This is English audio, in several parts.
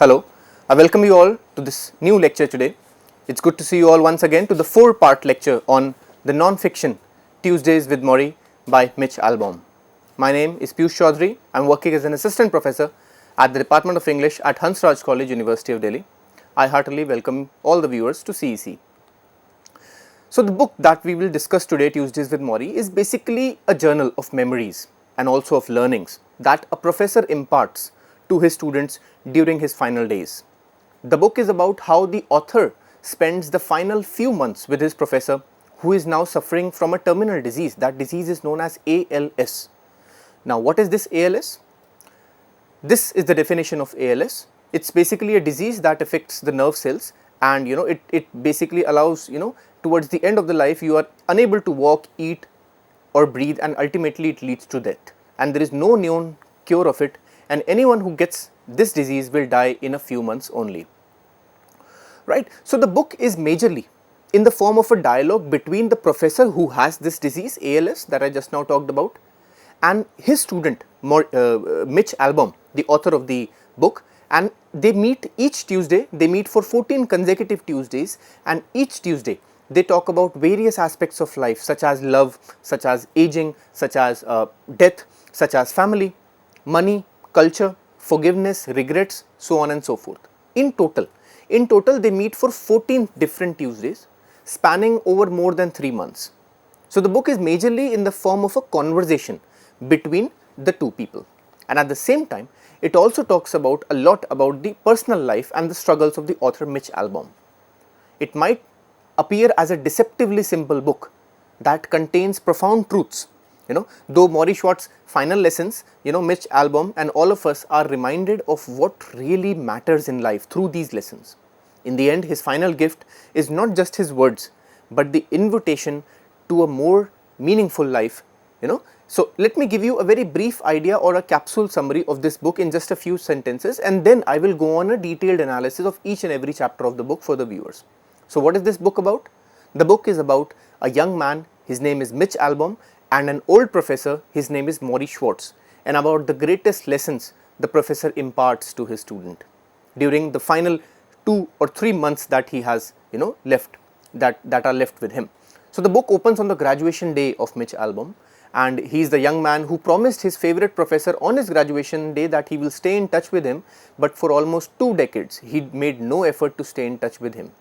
Hello, I welcome you all to this new lecture today. It's good to see you all once again to the 4-part lecture on the non-fiction Tuesdays with Morrie by Mitch Albom. My name is Piyush Chaudhary. I'm working as an assistant professor at the Department of English at Hansraj College, University of Delhi. I heartily welcome all the viewers to CEC. So the book that we will discuss today, Tuesdays with Morrie, is basically a journal of memories and also of learnings that a professor imparts to his students during his final days. The book is about how the author spends the final few months with his professor, who is now suffering from a terminal disease. That disease is known as ALS. Now, what is this ALS? This is the definition of ALS. It's basically a disease that affects the nerve cells, and it basically allows, towards the end of the life, you are unable to walk, eat or breathe, and ultimately it leads to death. And there is no known cure of it, and anyone who gets this disease will die in a few months only. Right? So the book is majorly in the form of a dialogue between the professor who has this disease, ALS, that I just now talked about, and his student, Mitch Albom, the author of the book. And they meet each Tuesday. They meet for 14 consecutive Tuesdays, and each Tuesday they talk about various aspects of life, such as love, such as aging, such as death, such as family, money, culture, forgiveness, regrets, so on and so forth. In total they meet for 14 different Tuesdays, spanning over more than 3 months. So the book is majorly in the form of a conversation between the two people, and at the same time it also talks about a lot about the personal life and the struggles of the author Mitch Albom. It might appear as a deceptively simple book that contains profound truths. Though Morrie Schwartz's final lessons, Mitch Albom and all of us are reminded of what really matters in life through these lessons. In the end, his final gift is not just his words, but the invitation to a more meaningful life. So let me give you a very brief idea or a capsule summary of this book in just a few sentences, and then I will go on a detailed analysis of each and every chapter of the book for the viewers. So what is this book about? The book is about a young man, his name is Mitch Albom, and an old professor, his name is Morrie Schwartz, and about the greatest lessons the professor imparts to his student during the final 2 or 3 months that he has left, that are left with him. So the book opens on the graduation day of Mitch Albom, and he is the young man who promised his favorite professor on his graduation day that he will stay in touch with him, but for almost 2 decades he made no effort to stay in touch with him.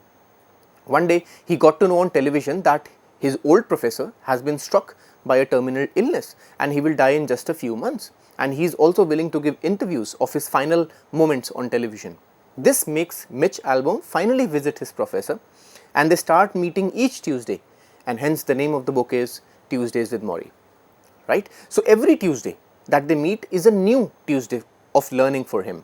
One day he got to know on television that his old professor has been struck by a terminal illness and he will die in just a few months, and he is also willing to give interviews of his final moments on television. This makes Mitch Albom finally visit his professor, and they start meeting each Tuesday, and hence the name of the book is Tuesdays with Morrie. Right? So every Tuesday that they meet is a new Tuesday of learning for him.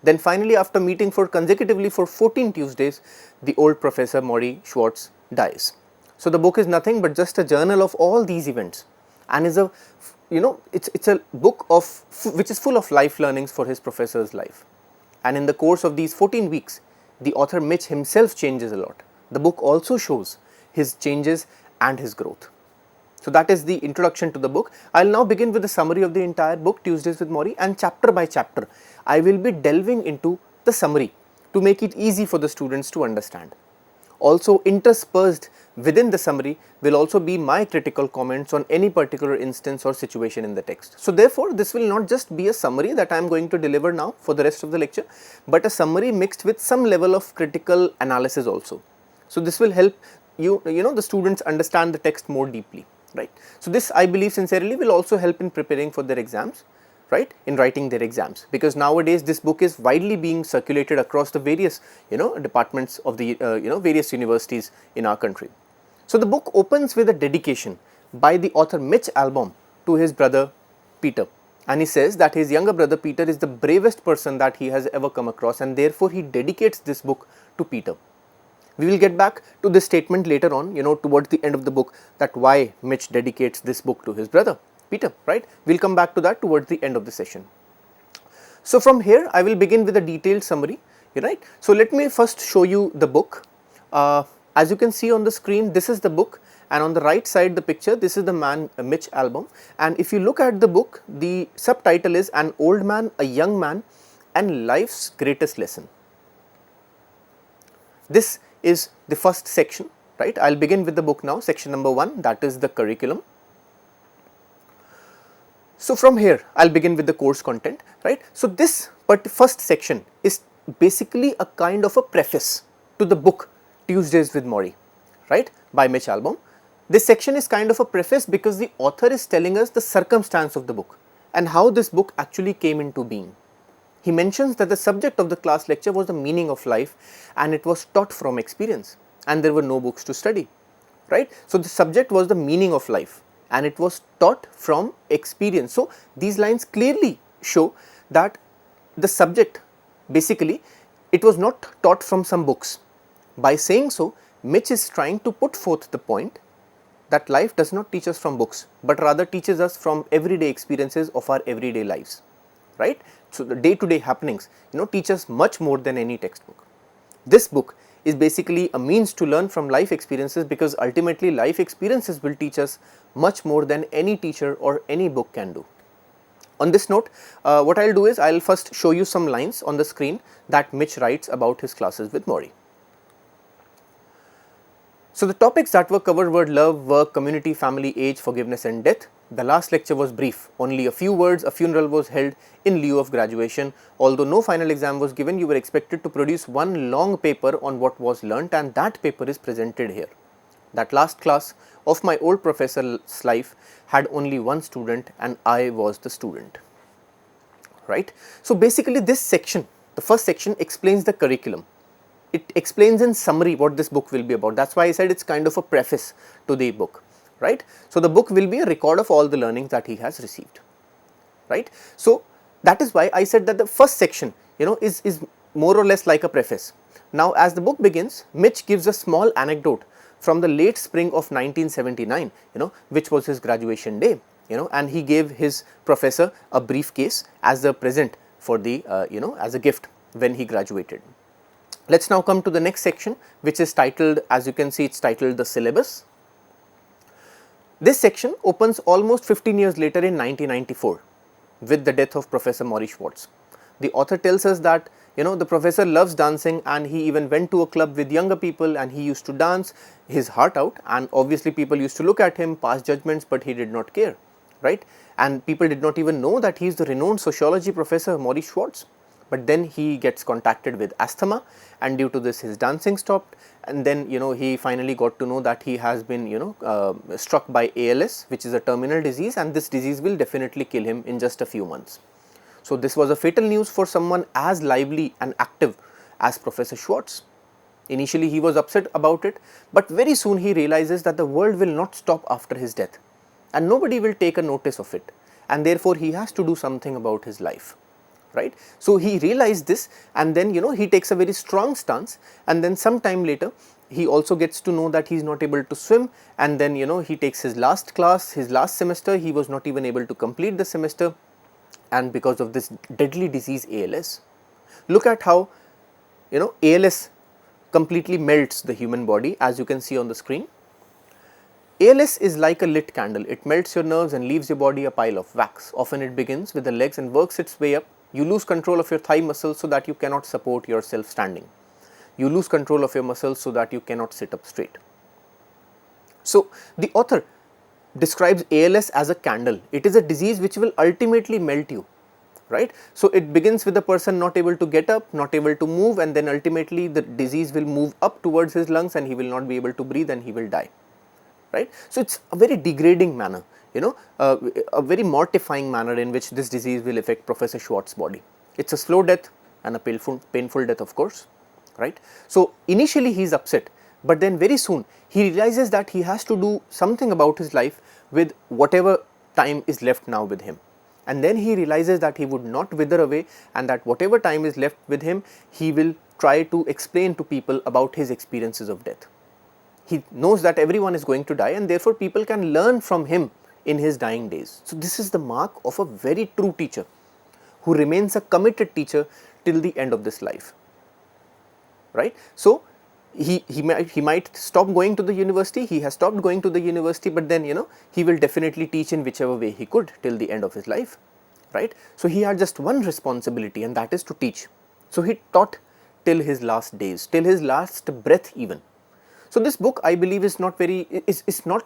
Then finally, after meeting consecutively for 14 Tuesdays, the old professor Morrie Schwartz dies. So the book is nothing but just a journal of all these events, and is it's a book which is full of life learnings for his professor's life. And in the course of these 14 weeks, the author Mitch himself changes a lot. The book also shows his changes and his growth. So that is the introduction to the book. I will now begin with the summary of the entire book, Tuesdays with Morrie, and chapter by chapter I will be delving into the summary to make it easy for the students to understand. Also interspersed within the summary will also be my critical comments on any particular instance or situation in the text. So therefore, this will not just be a summary that I am going to deliver now for the rest of the lecture, but a summary mixed with some level of critical analysis also. So this will help the students understand the text more deeply. Right. So this, I believe sincerely, will also help in preparing for their exams, right, in writing their exams, because nowadays this book is widely being circulated across the various departments of the various universities in our country. So the book opens with a dedication by the author Mitch Albom to his brother Peter, and he says that his younger brother Peter is the bravest person that he has ever come across, and therefore he dedicates this book to Peter. We will get back to this statement later on, towards the end of the book, that why Mitch dedicates this book to his brother Peter, right? We will come back to that towards the end of the session. So from here, I will begin with a detailed summary, right? So let me first show you the book. As you can see on the screen, this is the book, and on the right side the picture, this is the man Mitch Albom. And if you look at the book, the subtitle is An Old Man, a Young Man, and life's greatest lesson. This is the first section, right? I will begin with the book now, section number 1, that is the curriculum. So, from here I will begin with the course content, right. So, this first section is basically a kind of a preface to the book Tuesdays with Morrie, right, by Mitch Albom. This section is kind of a preface because the author is telling us the circumstance of the book and how this book actually came into being. He mentions that the subject of the class lecture was the meaning of life and it was taught from experience and there were no books to study, right. So, the subject was the meaning of life and it was taught from experience. So, these lines clearly show that the subject basically it was not taught from some books. By saying so, Mitch is trying to put forth the point that life does not teach us from books, but rather teaches us from everyday experiences of our everyday lives, right. So, the day-to-day happenings teach us much more than any textbook. This book is basically a means to learn from life experiences because ultimately life experiences will teach us much more than any teacher or any book can do. On this note, what I will do is I will first show you some lines on the screen that Mitch writes about his classes with Morrie. So, the topics that were covered were love, work, community, family, age, forgiveness and death. The last lecture was brief, only a few words. A funeral was held in lieu of graduation. Although no final exam was given, you were expected to produce one long paper on what was learnt and that paper is presented here. That last class of my old professor's life had only one student and I was the student, right. So, basically this section, the first section explains the curriculum. It explains in summary what this book will be about. That is why I said it is kind of a preface to the book, right. So, the book will be a record of all the learnings that he has received, right. So, that is why I said that the first section is more or less like a preface. Now, as the book begins, Mitch gives a small anecdote from the late spring of 1979, which was his graduation day, and he gave his professor a briefcase as a present for the, as a gift when he graduated. Let us now come to the next section, which is titled, as you can see, it is titled the syllabus. This section opens almost 15 years later in 1994 with the death of Professor Morrie Schwartz. The author tells us that the professor loves dancing and he even went to a club with younger people and he used to dance his heart out, and obviously people used to look at him, pass judgments, but he did not care, right. And people did not even know that he is the renowned sociology professor Morrie Schwartz. But then he gets contacted with asthma and due to this his dancing stopped, and then he finally got to know that he has been struck by ALS, which is a terminal disease, and this disease will definitely kill him in just a few months. So, this was a fatal news for someone as lively and active as Professor Schwartz. Initially he was upset about it, but very soon he realizes that the world will not stop after his death and nobody will take a notice of it, and therefore he has to do something about his life, right. So, he realized this and then he takes a very strong stance, and then some time later he also gets to know that he is not able to swim, and then he takes his last class, his last semester, he was not even able to complete the semester, and because of this deadly disease ALS. Look at how ALS completely melts the human body, as you can see on the screen. ALS is like a lit candle. It melts your nerves and leaves your body a pile of wax. Often it begins with the legs and works its way up. You lose control of your thigh muscles so that you cannot support yourself standing. You lose control of your muscles so that you cannot sit up straight. So, the author describes ALS as a candle. It is a disease which will ultimately melt you, right. So, it begins with the person not able to get up, not able to move, and then ultimately the disease will move up towards his lungs and he will not be able to breathe and he will die, right. So, it is a very degrading manner, a very mortifying manner in which this disease will affect Professor Schwartz's body. It is a slow death and a painful death, of course, right. So, initially he is upset, but then very soon he realizes that he has to do something about his life with whatever time is left now with him. And then he realizes that he would not wither away and that whatever time is left with him, he will try to explain to people about his experiences of death. He knows that everyone is going to die and therefore people can learn from him in his dying days. So, this is the mark of a very true teacher who remains a committed teacher till the end of this life, right. So, he might stop going to the university, he has stopped going to the university, but then he will definitely teach in whichever way he could till the end of his life. right? So he had just one responsibility, and that is to teach. So he taught till his last days, till his last breath even. So this book, I believe, is not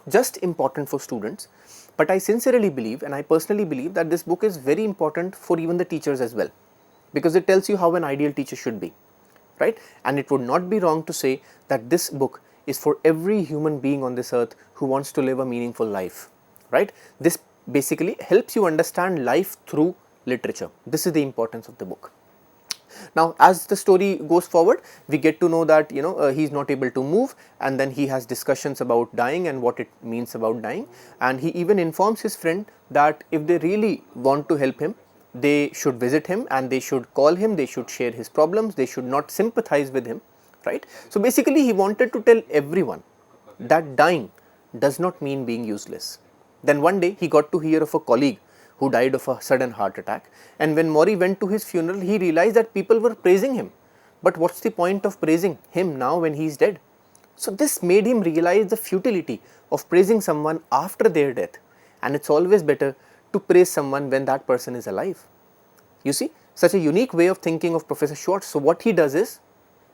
just important for students, but I sincerely believe, and I personally believe, that this book is very important for even the teachers as well, because it tells you how an ideal teacher should be, right? And it would not be wrong to say that this book is for every human being on this earth who wants to live a meaningful life, right? This basically helps you understand life through literature. This is the importance of the book. Now, as the story goes forward, we get to know that he's not able to move, and then he has discussions about dying and what it means about dying, and he even informs his friend that if they really want to help him, they should visit him and they should call him, they should share his problems, they should not sympathize with him, right? So basically he wanted to tell everyone that dying does not mean being useless. Then one day he got to hear of a colleague who died of a sudden heart attack, and when Morrie went to his funeral, he realized that people were praising him. But what's the point of praising him now when he is dead? So this made him realize the futility of praising someone after their death, and it's always better to praise someone when that person is alive. You see, such a unique way of thinking of Professor Schwartz. So what he does is,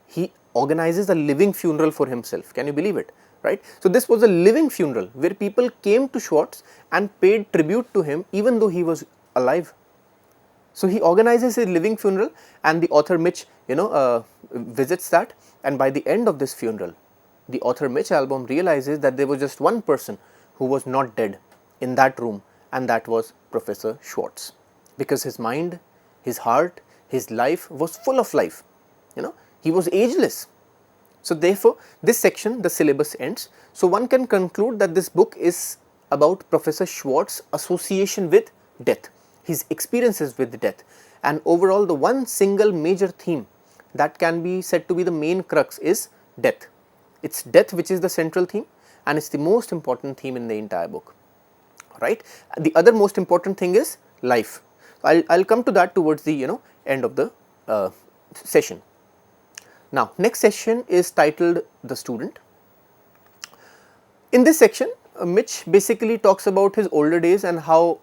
he organizes a living funeral for himself. Can you believe it? Right? So this was a living funeral where people came to Schwartz and paid tribute to him even though he was alive. So he organizes his living funeral, and the author Mitch visits that, and by the end of this funeral, the author Mitch Albom realizes that there was just one person who was not dead in that room, and that was Professor Schwartz, because his mind, his heart, his life was full of life. He was ageless. So therefore, this section, the syllabus ends. So one can conclude that this book is about Professor Schwartz's association with death, his experiences with death, and overall the one single major theme that can be said to be the main crux is death. It's death which is the central theme, and it's the most important theme in the entire book, right? The other most important thing is life. I'll come to that towards the end of the session. Now, next section is titled The Student. In this section, Mitch basically talks about his older days and how,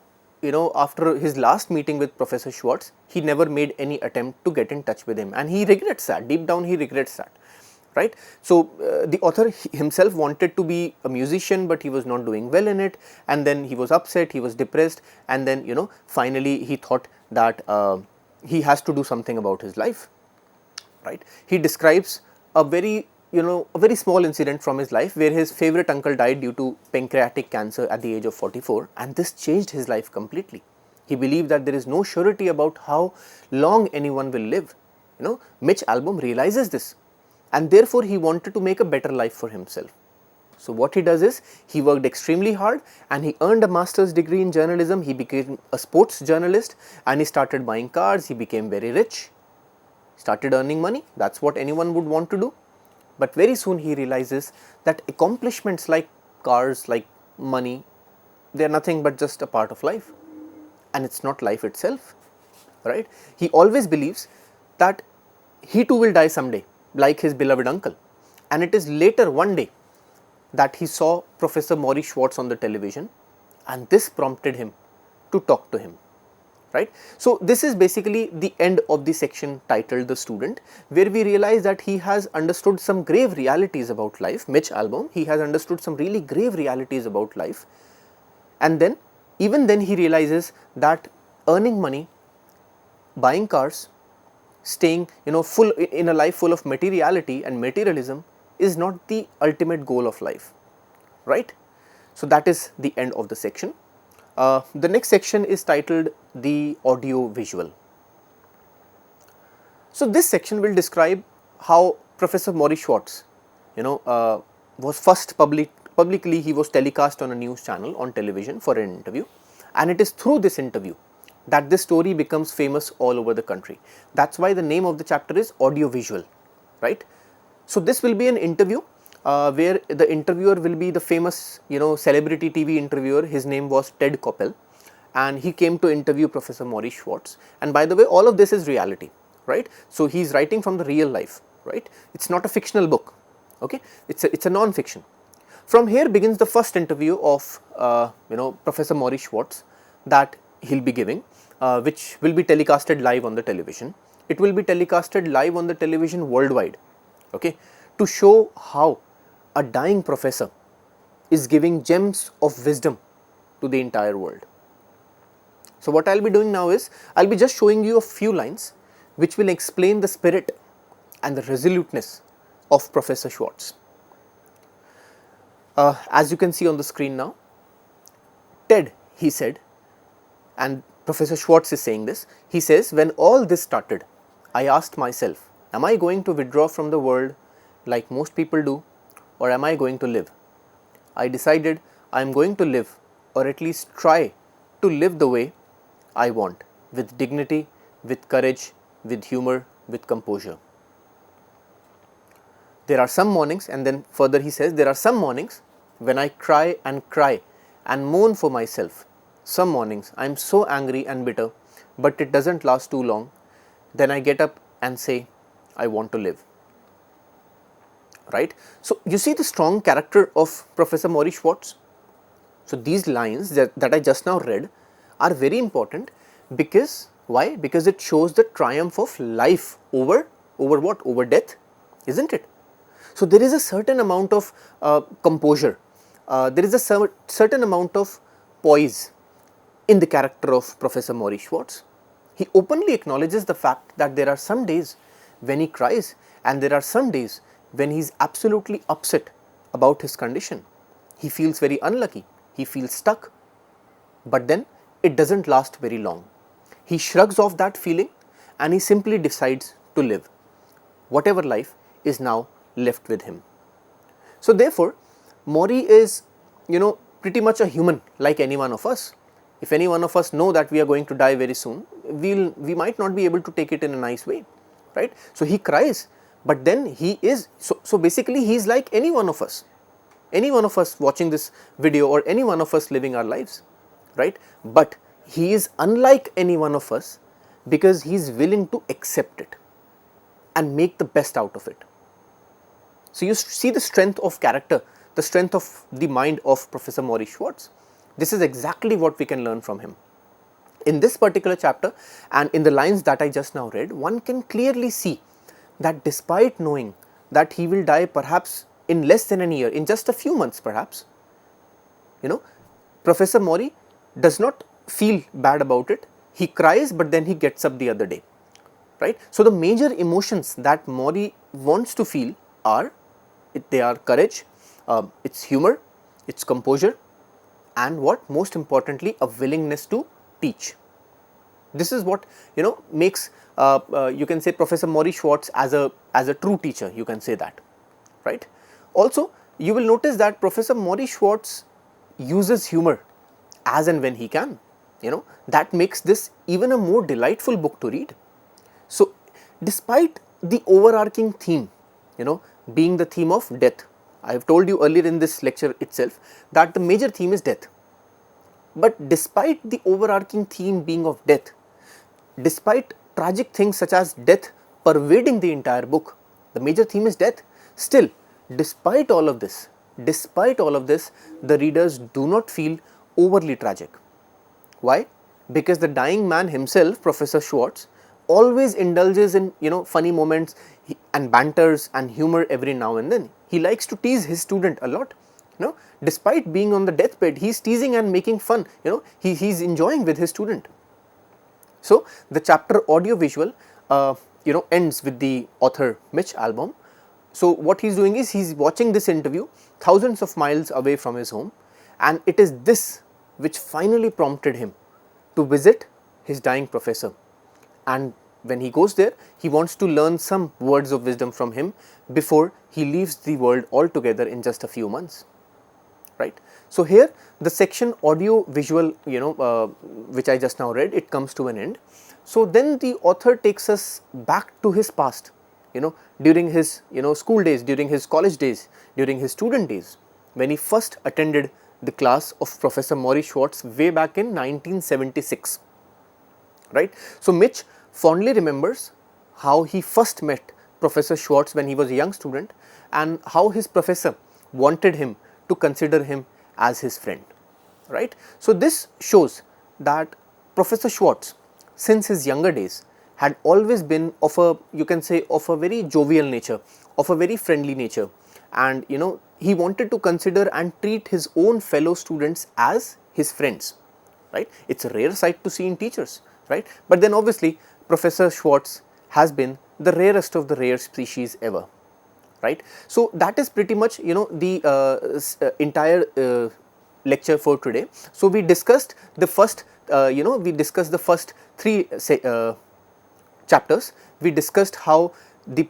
after his last meeting with Professor Schwartz, he never made any attempt to get in touch with him, and he regrets that. Deep down, he regrets that, right? So, the author himself wanted to be a musician, but he was not doing well in it, and then he was upset, he was depressed, and then, finally he thought that he has to do something about his life. Right? He describes a very small incident from his life where his favorite uncle died due to pancreatic cancer at the age of 44, and this changed his life completely. He believed that there is no surety about how long anyone will live. Mitch Albom realizes this, and therefore he wanted to make a better life for himself. So what he does is, he worked extremely hard and he earned a master's degree in journalism. He became a sports journalist and he started buying cars. He became very rich, started earning money. That's what anyone would want to do. But very soon he realizes that accomplishments like cars, like money, they are nothing but just a part of life, and it's not life itself, right? He always believes that he too will die someday, like his beloved uncle. And it is later one day that he saw Professor Morrie Schwartz on the television, and this prompted him to talk to him. Right? So this is basically the end of the section titled The Student, where we realize that he has understood some grave realities about life. Mitch Albom, he has understood some really grave realities about life, and then even then he realizes that earning money, buying cars, staying full in a life full of materiality and materialism is not the ultimate goal of life, right? So that is the end of the section. The next section is titled The Audio Visual. So this section will describe how Professor Morrie Schwartz, was first publicly he was telecast on a news channel on television for an interview, and it is through this interview that this story becomes famous all over the country. That's why the name of the chapter is Audio Visual, right? So this will be an interview where the interviewer will be the famous, celebrity TV interviewer. His name was Ted Koppel, and he came to interview Professor Morrie Schwartz. And by the way, all of this is reality, right? So he's writing from the real life, right? It's not a fictional book, okay? It's a non-fiction. From here begins the first interview of, Professor Morrie Schwartz that he'll be giving. which will be telecasted live on the television. It will be telecasted live on the television worldwide, okay, to show how a dying professor is giving gems of wisdom to the entire world. So what I'll be doing now is, I'll be just showing you a few lines which will explain the spirit and the resoluteness of Professor Schwartz. As you can see on the screen now, Ted, he said, and Professor Schwartz is saying this, he says, when all this started, I asked myself, am I going to withdraw from the world like most people do, or am I going to live? I decided I am going to live, or at least try to live the way I want, with dignity, with courage, with humor, with composure. There are some mornings, and then further he says, there are some mornings when I cry and moan for myself. Some mornings I am so angry and bitter, but it doesn't last too long. Then I get up and say, I want to live. Right? So you see the strong character of Professor Morrie Schwartz. So these lines that I just now read are very important, because why? Because it shows the triumph of life over what? Over death, isn't it? So there is a certain amount of composure, there is a certain amount of poise in the character of Professor Morrie Schwartz. He openly acknowledges the fact that there are some days when he cries, and there are some days when he is absolutely upset about his condition. He feels very unlucky, he feels stuck, but then it doesn't last very long. He shrugs off that feeling and he simply decides to live whatever life is now left with him. So therefore, Morrie is, pretty much a human like any one of us. If any one of us know that we are going to die very soon, we might not be able to take it in a nice way, right? So he cries, but then he is, so basically he is like any one of us watching this video, or any one of us living our lives, right? But he is unlike any one of us because he is willing to accept it and make the best out of it. So you see the strength of character, the strength of the mind of Professor Morrie Schwartz. This is exactly what we can learn from him. In this particular chapter, and in the lines that I just now read, one can clearly see that despite knowing that he will die perhaps in less than a year, in just a few months perhaps, Professor Morrie does not feel bad about it. He cries, but then he gets up the other day, right? So the major emotions that Morrie wants to feel are, they are courage, it's humor, it's composure, and what most importantly, a willingness to teach. This is what makes you can say Professor Morrie Schwartz as a true teacher, you can say that, right? Also, you will notice that Professor Morrie Schwartz uses humor as and when he can, that makes this even a more delightful book to read. So despite the overarching theme, being the theme of death, I have told you earlier in this lecture itself that the major theme is death. But despite the overarching theme being of death, despite tragic things such as death pervading the entire book, the major theme is death. Still, despite all of this, the readers do not feel overly tragic. Why? Because the dying man himself, Professor Schwartz, always indulges in funny moments and banters and humor every now and then. He likes to tease his student a lot. Despite being on the deathbed, he is teasing and making fun. He is enjoying with his student. So the chapter audio visual ends with the author Mitch Albom. So what he is doing is, he is watching this interview thousands of miles away from his home, and it is this which finally prompted him to visit his dying professor. And when he goes there, he wants to learn some words of wisdom from him before he leaves the world altogether in just a few months, right? So here the section audio visual, which I just now read, it comes to an end. So then the author takes us back to his past, during his school days, during his college days, during his student days, when he first attended the class of Professor Morrie Schwartz way back in 1976, right? So Mitch fondly remembers how he first met Professor Schwartz when he was a young student, and how his professor wanted him to consider him as his friend, right? So this shows that Professor Schwartz since his younger days had always been of a, you can say, of a very jovial nature, of a very friendly nature, and he wanted to consider and treat his own fellow students as his friends, right? It's a rare sight to see in teachers, right? But then obviously Professor Schwartz has been the rarest of the rare species ever, right? So that is pretty much the entire lecture for today. So we discussed the first three chapters. We discussed how the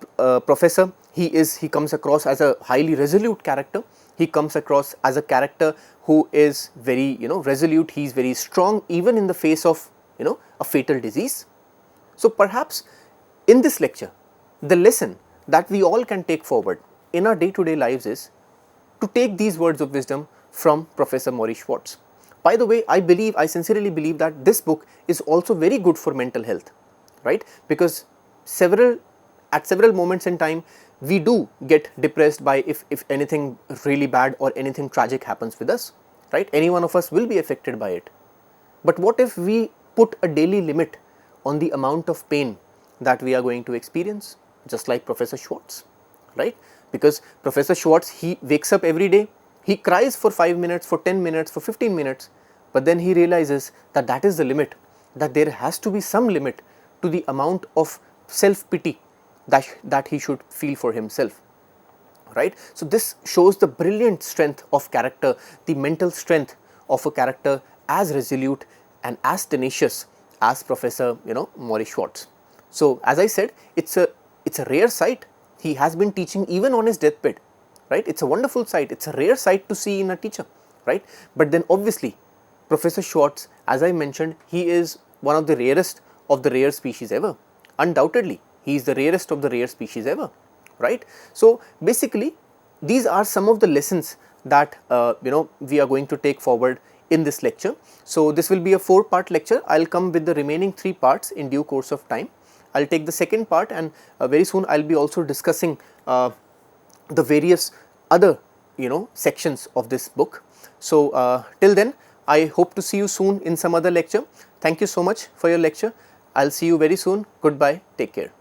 professor, he comes across as a highly resolute character. He comes across as a character who is very resolute. He is very strong even in the face of a fatal disease. So perhaps in this lecture, the lesson that we all can take forward in our day-to-day lives is to take these words of wisdom from Professor Morrie Schwartz. By the way, I sincerely believe that this book is also very good for mental health, right? Because at several moments in time, we do get depressed by if anything really bad or anything tragic happens with us, right? Any one of us will be affected by it. But what if we put a daily limit on the amount of pain that we are going to experience, just like Professor Schwartz, right? Because Professor Schwartz, he wakes up every day, he cries for 5 minutes, for 10 minutes, for 15 minutes, but then he realizes that that is the limit, that there has to be some limit to the amount of self-pity that he should feel for himself, right? So this shows the brilliant strength of character, the mental strength of a character as resolute and as tenacious as Professor Morrie Schwartz. So as I said, it's a rare sight. He has been teaching even on his deathbed, right? It's a wonderful sight. It's a rare sight to see in a teacher, right? But then obviously Professor Schwartz, as I mentioned, he is one of the rarest of the rare species ever. Undoubtedly, he is the rarest of the rare species ever, right? So basically, these are some of the lessons that we are going to take forward in this lecture. So this will be a 4-part lecture. I'll come with the remaining 3 parts in due course of time. I'll take the second part, and very soon I'll be also discussing the various other sections of this book. So till then, I hope to see you soon in some other lecture. Thank you so much for your lecture. I'll see you very soon. Goodbye. Take care.